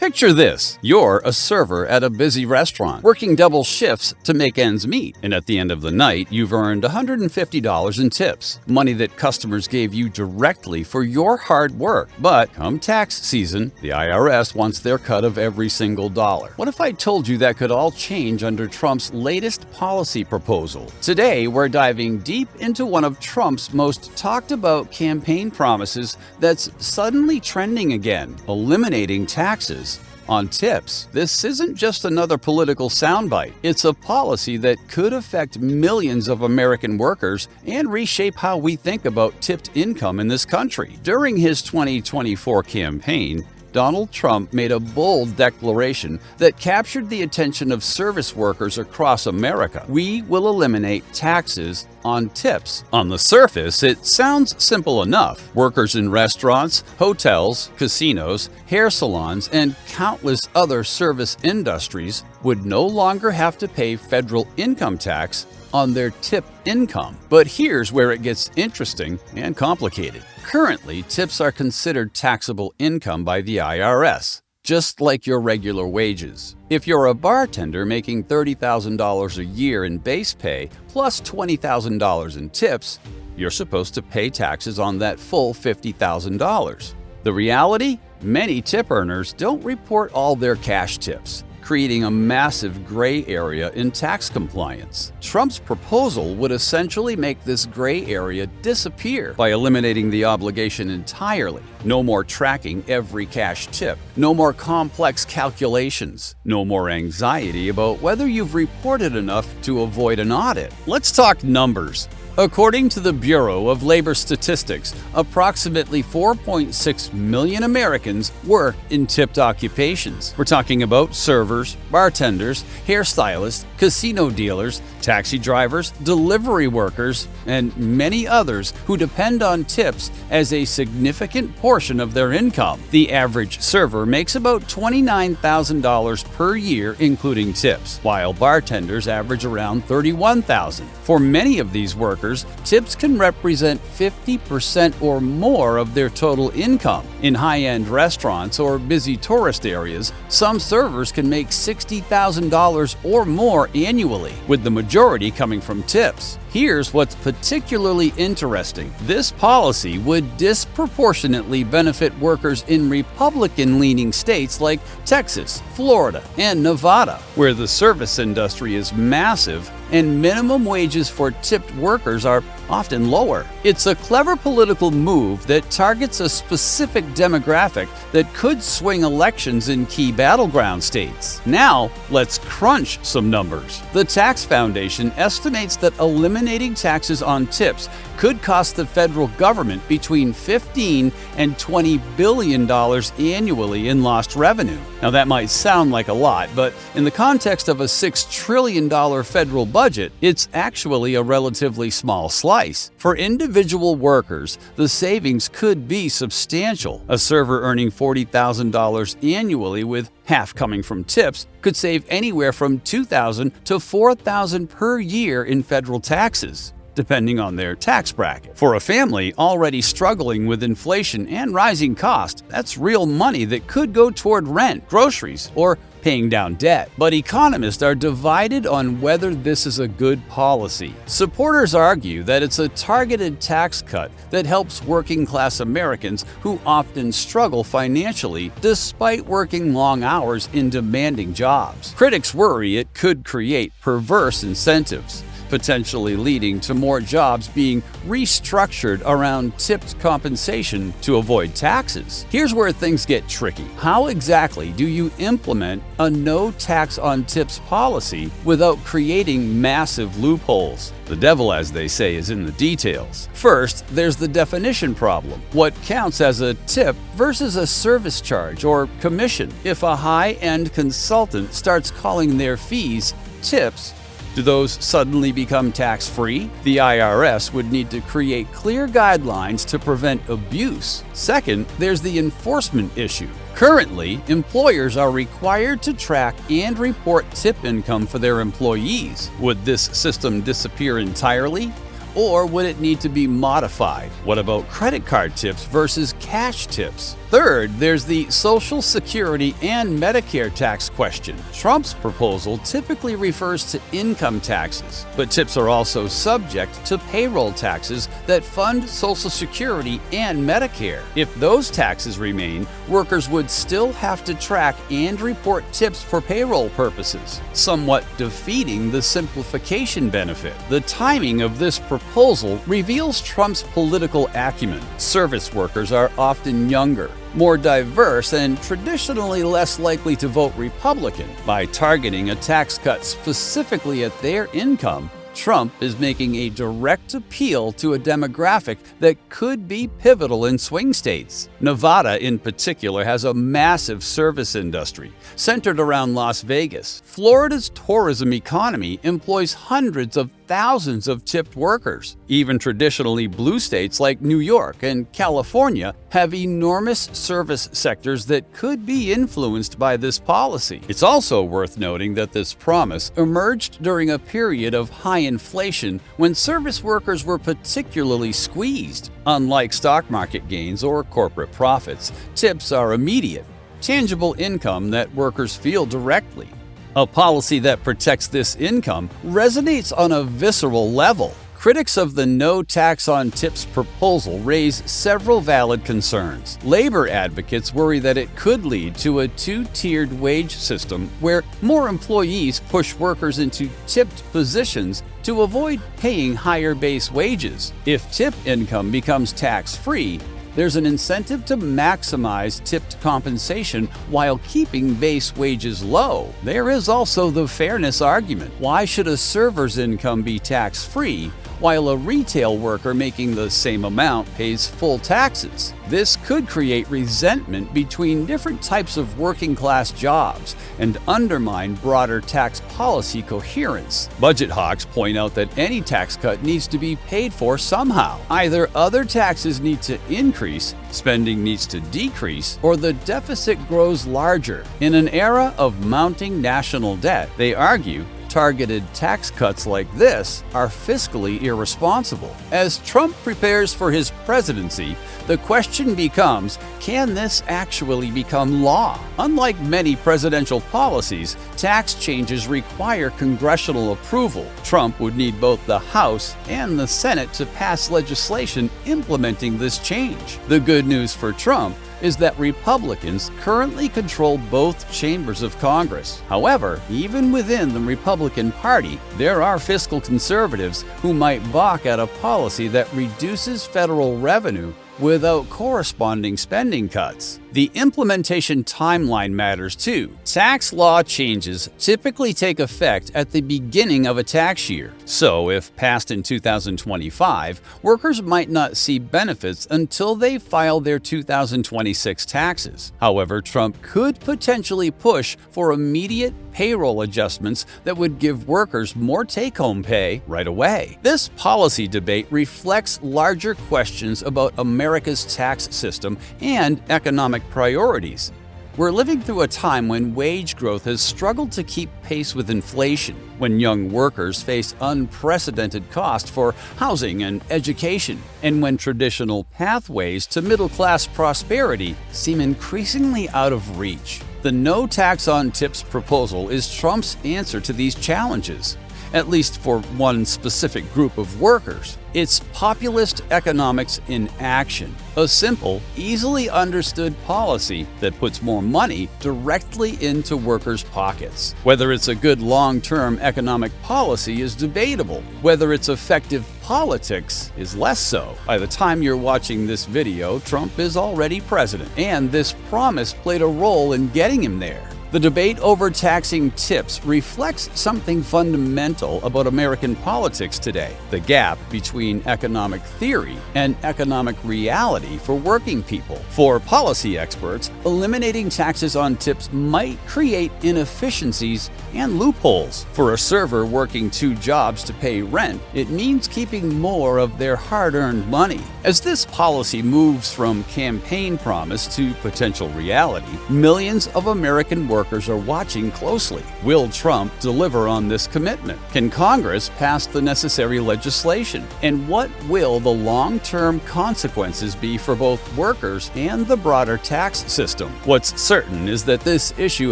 Picture this. You're a server at a busy restaurant, working double shifts to make ends meet. And at the end of the night, you've earned $150 in tips, money that customers gave you directly for your hard work. But come tax season, the IRS wants their cut of every single dollar. What if I told you that could all change under Trump's latest policy proposal? Today, we're diving deep into one of Trump's most talked about campaign promises that's suddenly trending again: eliminating taxes on tips. This isn't just another political soundbite. It's a policy that could affect millions of American workers and reshape how we think about tipped income in this country. During his 2024 campaign, Donald Trump made a bold declaration that captured the attention of service workers across America. We will eliminate taxes on tips. On the surface, it sounds simple enough. Workers in restaurants, hotels, casinos, hair salons, and countless other service industries would no longer have to pay federal income tax on their tip income. But here's where it gets interesting and complicated. Currently, tips are considered taxable income by the IRS, just like your regular wages. If you're a bartender making $30,000 a year in base pay plus $20,000 in tips, you're supposed to pay taxes on that full $50,000. The reality? Many tip earners don't report all their cash tips, creating a massive gray area in tax compliance. Trump's proposal would essentially make this gray area disappear by eliminating the obligation entirely. No more tracking every cash tip, no more complex calculations, no more anxiety about whether you've reported enough to avoid an audit. Let's talk numbers. According to the Bureau of Labor Statistics, approximately 4.6 million Americans work in tipped occupations. We're talking about servers, bartenders, hairstylists, casino dealers, taxi drivers, delivery workers, and many others who depend on tips as a significant portion of their income. The average server makes about $29,000 per year, including tips, while bartenders average around $31,000. For many of these workers, tips can represent 50% or more of their total income. In high-end restaurants or busy tourist areas, some servers can make $60,000 or more annually, with the majority coming from tips. Here's what's particularly interesting. This policy would disproportionately benefit workers in Republican-leaning states like Texas, Florida, and Nevada, where the service industry is massive and minimum wages for tipped workers are often lower. It's a clever political move that targets a specific demographic that could swing elections in key battleground states. Now, let's crunch some numbers. The Tax Foundation estimates that eliminating taxes on tips could cost the federal government between $15 and $20 billion annually in lost revenue. Now, that might sound like a lot, but in the context of a $6 trillion federal budget, it's actually a relatively small slice. For individual workers, the savings could be substantial. A server earning $40,000 annually with half coming from tips could save anywhere from $2,000 to $4,000 per year in federal taxes, depending on their tax bracket. For a family already struggling with inflation and rising costs, that's real money that could go toward rent, groceries, or paying down debt. But economists are divided on whether this is a good policy. Supporters argue that it's a targeted tax cut that helps working-class Americans who often struggle financially despite working long hours in demanding jobs. Critics worry it could create perverse incentives, potentially leading to more jobs being restructured around tipped compensation to avoid taxes. Here's where things get tricky. How exactly do you implement a no tax on tips policy without creating massive loopholes? The devil, as they say, is in the details. First, there's the definition problem. What counts as a tip versus a service charge or commission? If a high-end consultant starts calling their fees tips, do those suddenly become tax-free? The IRS would need to create clear guidelines to prevent abuse. Second, there's the enforcement issue. Currently, employers are required to track and report tip income for their employees. Would this system disappear entirely? Or would it need to be modified? What about credit card tips versus cash tips? Third, there's the Social Security and Medicare tax question. Trump's proposal typically refers to income taxes, but tips are also subject to payroll taxes that fund Social Security and Medicare. If those taxes remain, workers would still have to track and report tips for payroll purposes, somewhat defeating the simplification benefit. The timing of this proposal reveals Trump's political acumen. Service workers are often younger, more diverse, and traditionally less likely to vote Republican. By targeting a tax cut specifically at their income, Trump is making a direct appeal to a demographic that could be pivotal in swing states. Nevada, in particular, has a massive service industry centered around Las Vegas. Florida's tourism economy employs hundreds of thousands of tipped workers. Even traditionally blue states like New York and California have enormous service sectors that could be influenced by this policy. It's also worth noting that this promise emerged during a period of high inflation when service workers were particularly squeezed. Unlike stock market gains or corporate profits, tips are immediate, tangible income that workers feel directly. A policy that protects this income resonates on a visceral level. Critics of the no tax on tips proposal raise several valid concerns. Labor advocates worry that it could lead to a two-tiered wage system where more employees push workers into tipped positions to avoid paying higher base wages. If tip income becomes tax-free, there's an incentive to maximize tipped compensation while keeping base wages low. There is also the fairness argument. Why should a server's income be tax-free while a retail worker making the same amount pays full taxes? This could create resentment between different types of working-class jobs and undermine broader tax policy coherence. Budget hawks point out that any tax cut needs to be paid for somehow. Either other taxes need to increase, spending needs to decrease, or the deficit grows larger. In an era of mounting national debt, they argue, targeted tax cuts like this are fiscally irresponsible. As Trump prepares for his presidency, the question becomes, can this actually become law? Unlike many presidential policies, tax changes require congressional approval. Trump would need both the House and the Senate to pass legislation implementing this change. The good news for Trump is that Republicans currently control both chambers of Congress. However, even within the Republican Party, there are fiscal conservatives who might balk at a policy that reduces federal revenue without corresponding spending cuts. The implementation timeline matters too. Tax law changes typically take effect at the beginning of a tax year. So, if passed in 2025, workers might not see benefits until they file their 2026 taxes. However, Trump could potentially push for immediate payroll adjustments that would give workers more take-home pay right away. This policy debate reflects larger questions about America's tax system and economic priorities. We're living through a time when wage growth has struggled to keep pace with inflation, when young workers face unprecedented costs for housing and education, and when traditional pathways to middle-class prosperity seem increasingly out of reach. The no tax on tips proposal is Trump's answer to these challenges, at least for one specific group of workers. It's populist economics in action, a simple, easily understood policy that puts more money directly into workers' pockets. Whether it's a good long-term economic policy is debatable. Whether it's effective politics is less so. By the time you're watching this video, Trump is already president, and this promise played a role in getting him there. The debate over taxing tips reflects something fundamental about American politics today: the gap between economic theory and economic reality for working people. For policy experts, eliminating taxes on tips might create inefficiencies and loopholes. For a server working 2 jobs to pay rent, it means keeping more of their hard-earned money. As this policy moves from campaign promise to potential reality, millions of American workers workers are watching closely. Will Trump deliver on this commitment? Can Congress pass the necessary legislation? And what will the long-term consequences be for both workers and the broader tax system? What's certain is that this issue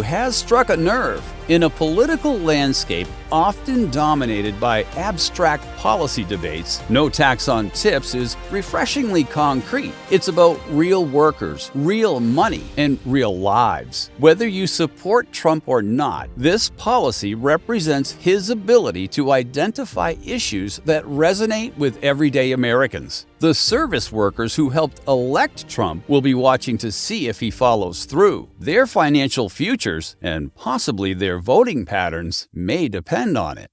has struck a nerve. In a political landscape often dominated by abstract policy debates, no tax on tips is refreshingly concrete. It's about real workers, real money, and real lives. Whether you support Trump or not, this policy represents his ability to identify issues that resonate with everyday Americans. The service workers who helped elect Trump will be watching to see if he follows through. Their financial futures, and possibly their voting patterns, may depend on it.